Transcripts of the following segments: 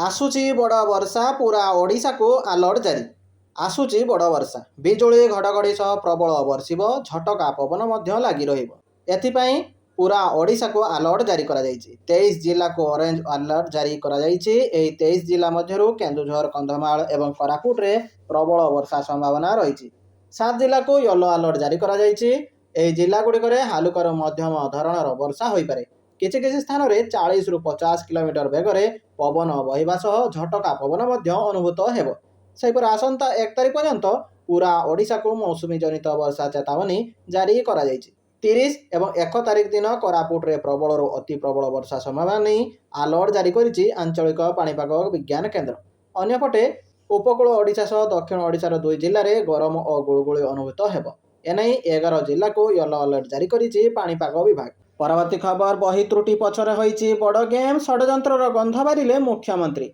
आसूची बड़ वर्षा पूरा ओडिशा को अलर्ट जारी। आसूची बड़ वर्षा बिजुली घड़घड़ी सह प्रबल बर्षिब झटका पवन मध्य लगी रहिबो। एथिपाई पूरा ओडिशा को अलर्ट जारी करा जायछि। 23 जिला को ऑरेंज अलर्ट जारी करा जायछि। एही 23 जिला मध्यरु केन्दुझर कंधमाल एवं कोरापुट रे प्रबल वर्षा संभावना रहिछि। 7 जिला को येलो अलर्ट जारी करा जायछि। एही जिला गुड़िकरे हालुकर मध्यम धरणर वर्षा होई पारे। किछि किछि स्थान रे 40 रु 50 किलोमीटर बेगरे पवन बहिबा सह झटका पवन मध्य अनुभूत हेबो। सेहिपर आसंता 1 तारिख पर्यंत पूरा ओडिशा को मौसुमी जनित वर्षा चेतावनी जारी करा जायछि। 30 एवं 1 तारिख दिन कोरापुट रे प्रबल रु अति प्रबल वर्षा संभावना नहीं अलर्ट जारी करिछि आंचलिक पाणीपाग विज्ञान केन्द्र। अन्यपटे उपकूल ओडिशा सह दक्षिण ओडिशार 2 जिल्ला रे गरम और गुळगुळी अनुभूत हेबो। एनै 11 जिला को येलो अलर्ट जारी करिछि पाणीपाग विभाग। परवर्ती खबर बही त्रुटि पछरे होइछि बड़ गेम षड्यंत्रर गंध बारिले मुख्यमंत्री।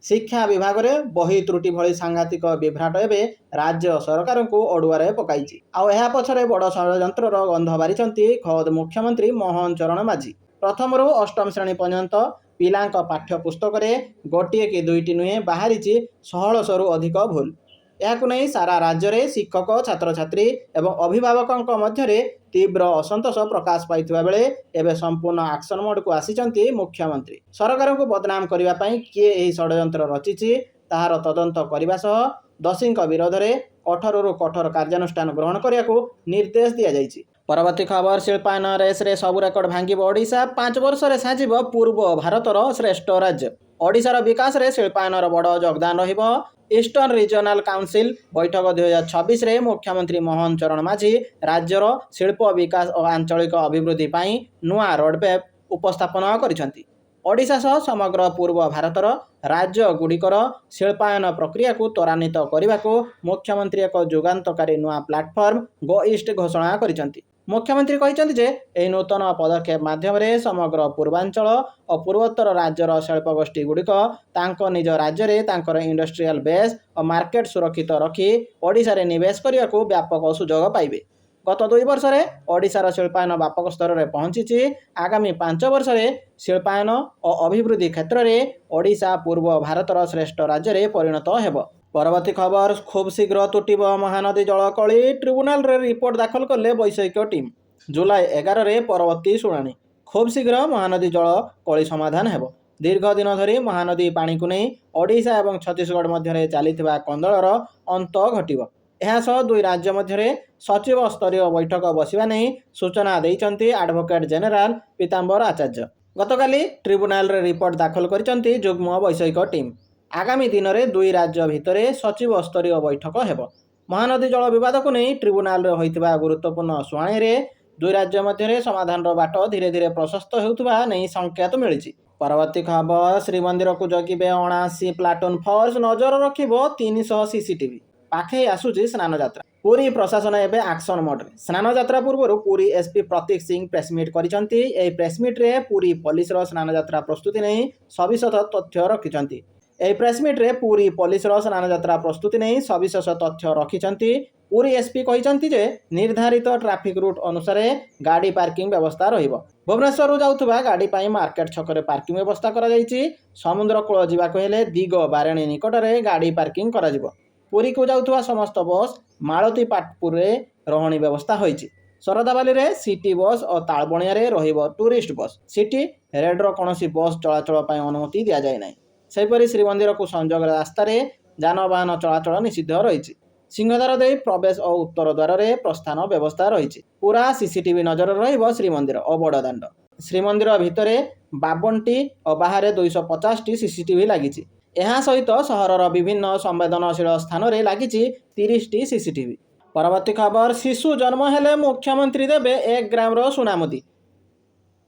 शिक्षा विभाग में बही त्रुटि भली सांघातिक विभ्राट एवं राज्य सरकार को अड़ुआरे पकाइछि। आउ एहा पछरे बड़ षड्यंत्रर गंध बारिछंती खोद मुख्यमंत्री मोहन चरण माझी। प्रथम रु अष्टम श्रेणी पर्यंत पिलांक पाठ्य पुस्तक गोटे कि दुईटी नुहे बाहरी 1600 रु अधिक भूल। यहाकु नहीं सारा राज्य में शिक्षक छात्र छात्री एवं अभिभावकों मध्य तीव्र असंतोष प्रकाश पाइथिबा बेले एबे संपूर्ण एक्शन मोड को आसीचंती मुख्यमंत्री। सरकार को बदनाम करने पाई किए एही षड्यंत्र रचिछि ताहार तदंत करने सह दोषी विरोध में कठोर रु कठोर कार्यानुष्ठान ग्रहण करने को निर्देश दिया जाइछि। परवर्ती खबर शिल्पायन रेस रे सबु रेकर्ड भांगिब ओडिशा। 5 वर्ष रे साजिब पूर्व भारतर श्रेष्ठ राज्य। ओडिशार विकास रे शिल्पायनर बड़ योगदान रहिबो। ईस्टर्न रीजनल काउंसिल बैठक 2026 रे मुख्यमंत्री मोहन चरण माझी राज्यर शिल्प विकास और आंचलिक अभिवृद्धि पाई नुआ रोडमैप उपस्थापन करिसंती। ओडिशा सह समग्र पूर्व भारतर राज्य गुड़िकर शिल्पायन प्रक्रिया को त्वरान्वित करने को मुख्यमंत्री एक जुगान्तकारी नुआ प्लाटफर्म गो ईस्ट घोषणा करिसंती। मुख्यमंत्री कहते जे यह नूतन पदक्षेप माध्यम समग्र पूर्वांचल और पूर्वोत्तर राज्यर शिल्पगोष्ठी गुड़िक तांको निज राज्य में तांकर इंडस्ट्रियल बेस और मार्केट सुरक्षित रखी ओडिशा रे निवेश करने को व्यापक सुजोग पाइबे। गत 2 वर्ष में ओडिशार शिल्पायन व्यापक स्तर में पहुंची। आगामी 5 वर्ष में शिल्पायन और अभिवृद्धि क्षेत्र में ओडिशा पूर्व भारतर श्रेष्ठ राज्य में परिणत हेब। परवर्ती खबर खूब शीघ्र तुटिब महानदी जल कली। ट्रिब्यूनाल रे रिपोर्ट दाखल कले वैषयिक टीम। जुलाई 11 रे परवर्ती शुणाणी। खूब शीघ्र महानदी जल कली समाधान हेब। दीर्घ दिन धरी महानदी पानी को नहीं ओडिशा और छत्तीसगढ़ मध्य चलीथिबा कंदलर अंत घटिब। एहासह 2 राज्य मध्य सचिव स्तरीय बैठक बसिबा नहीं सूचना देइचंती एडवोकेट जेनेराल पीताम्बर आचार्य। गतकाली ट्रिब्यूनाल रे रिपोर्ट दाखल करिसंती जुग्म वैषयिक टीम। आगामी दिन में 2 राज्य भितर सचिव स्तरीय बैठक हेब। महानदी जल विवाद को नहीं ट्रिब्यूनाल रे होइतिबा गुरुत्वपूर्ण शुणाणी रे 2 राज्य मध्य समाधान बाट धीरे धीरे प्रशस्त होउतिबा नहीं संकेत मिली। परवर्ती खबर श्रीमंदिर को जगिबे 79 प्लाटून फोर्स। नजर रखिबो 300 सीसीटीवी। पाखे आसुची स्नान यात्रा। पुरी प्रशासन एवं एक्शन मोड। स्नान यात्रा पूर्व पुरी एसपी प्रतीक सिंह प्रेसमिट करिसंती। एही प्रेसमिट रे पुरी पुलिस स्नान यात्रा प्रस्तुति नहीं सविशेष तथ्य रखिसंती। एही प्रेसमिट रे पुरी पुलिस स्नान यात्रा प्रस्तुति नहीं सविशेष तथ्य रखिसंती। पुरी एसपी कहिसंती जे निर्धारित ट्रैफिक रूट अनुसार गाड़ी पार्किंग व्यवस्था रहिबो। भुवनेश्वर जाउथबा गाड़ी पाई मार्केट छकरे पार्किंग व्यवस्था करा जायछि। समुद्र कूल जिबाको हेले दिग बारेणी निकट रे गाड़ी पार्किंग करा जिवो। पुरी को जाउथबा समस्त बस मालती पाटपुर रे रहणी व्यवस्था होइछि। सरदाबाली रे सिटी बस और तालबणिया रे रहिबो टूरिस्ट बस। सिटी रेडर कोनोसी बस चलाचल पाई अनुमति दिया जाय नै। सेहिपरि श्रीमंदिर को संजोग रास्ता रे जानवाहन चलाचल निषिद्ध रहिछि। सिंहद्वार दे प्रवेश और उत्तर द्वार रे प्रस्थान व्यवस्था रहिछि। पूरा सीसीटीवी नजर रहिबो श्रीमंदिर और बड़दाण्ड। श्रीमंदिर भितरे 52टी और बाहर 250टी सीसीटीवी लागिछि। यह सहित सहरर विभिन्न संवेदनशील स्थान में लगी 30टी सीसीटीवी। परवर्ती खबर शिशु जन्म हेले मुख्यमंत्री देवे 1 ग्राम सुनामुदी।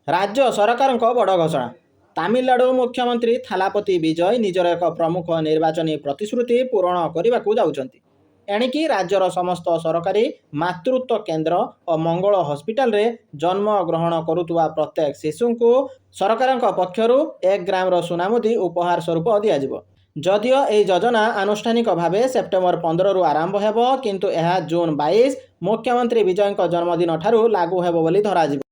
राज्य सरकार बड़ घोषणा। तमिलनाडु मुख्यमंत्री थालापति विजय निजर एक प्रमुख निर्वाचनी प्रतिश्रुति पूरण करने को जाउछंती। एणिकी राज्यर समस्त सरकारी मातृत्व केन्द्र और मंगल हॉस्पिटल रे जन्म ग्रहण करुवा प्रत्येक शिशु को सरकार पक्षर 1 ग्राम सुनामुदी उपहार स्वरूप दियाजिबो। जदियो यह योजना आनुष्ठानिक भाव सेप्टेम्बर 15 रु आरंभ हेबो किंतु यह जून 22 मुख्यमंत्री विजय जन्मदिन ठारू लागू हेबो बोली धराजिबो।